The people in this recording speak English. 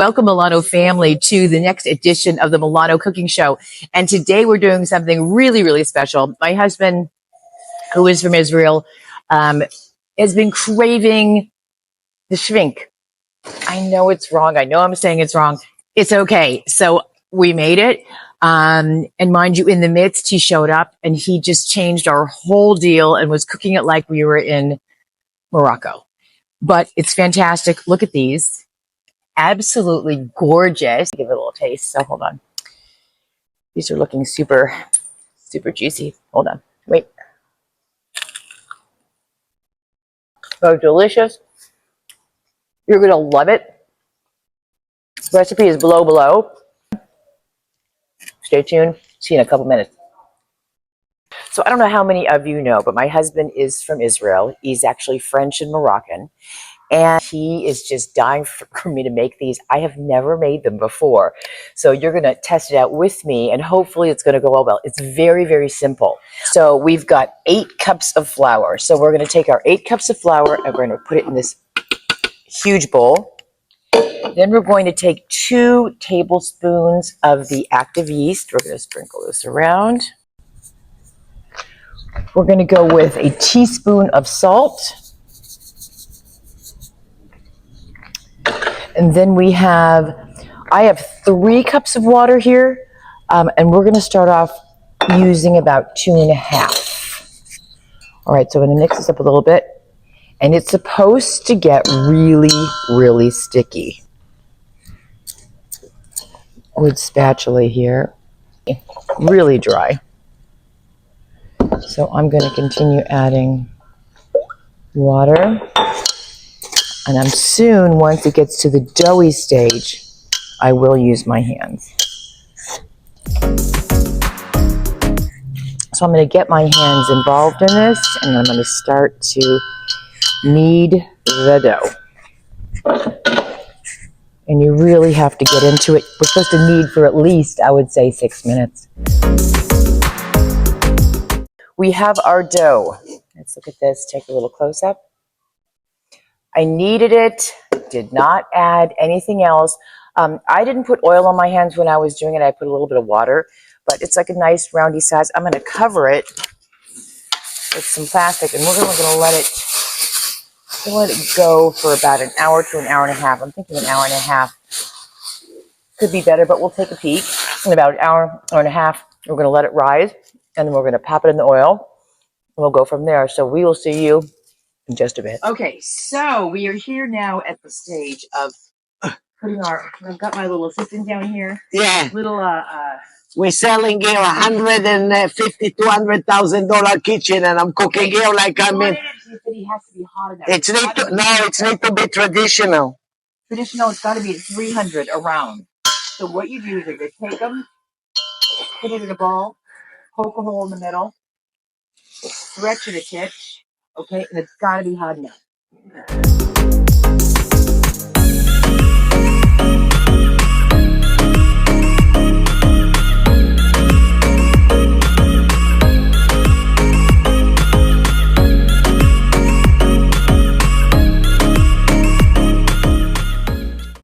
Welcome, Milano family, to the next edition of the Milano Cooking Show. And today we're doing something really, really special. My husband, who is from Israel, has been craving the Sfenj. I know it's wrong. I know I'm saying it's wrong. It's okay. So we made it. And mind you, in the midst, he showed up and he just changed our whole deal and was cooking it like we were in Morocco. But it's fantastic. Look at these. Absolutely gorgeous. Give it a little taste. So hold on. These are looking super, super juicy. Hold on. Wait. So delicious. You're going to love it. Recipe is below. Stay tuned. See you in a couple minutes. So I don't know how many of you know, but my husband is from Israel. He's actually French and Moroccan. And he is just dying for me to make these. I have never made them before. So you're going to test it out with me, and hopefully it's going to go all well. It's very, very simple. So we've got 8 cups of flour. So we're going to take our 8 cups of flour, and we're going to put it in this huge bowl. Then we're going to take 2 tablespoons of the active yeast. We're going to sprinkle this around. We're going to go with a teaspoon of salt. And then I have 3 cups of water here, and we're going to start off using about 2.5. All right, so I'm going to mix this up a little bit, and it's supposed to get really, really sticky. With spatula here, really dry. So I'm going to continue adding water. And I'm soon, once it gets to the doughy stage, I will use my hands. So I'm going to get my hands involved in this, and I'm going to start to knead the dough. And you really have to get into it. We're supposed to knead for at least, I would say, 6 minutes. We have our dough. Let's look at this, take a little close-up. I kneaded it, did not add anything else. I didn't put oil on my hands when I was doing it. I put a little bit of water, but it's like a nice roundy size. I'm going to cover it with some plastic, and we're going to let it go for about an hour to an hour and a half. I'm thinking an hour and a half could be better, but we'll take a peek. In about an hour and a half, we're going to let it rise, and then we're going to pop it in the oil, and we'll go from there. So we will see you in just a bit. Okay, so we are here now at the stage of putting I've got my little assistant down here. Yeah. Little, We're selling here $150,000-$200,000 kitchen, and I'm cooking here like I'm in. It has to be hot enough. It's need to be traditional. Traditional, it's got to be at 300 around. So what you do is you take them, put it in a ball, poke a hole in the middle, stretch it a titch, okay, and it's got to be hot enough.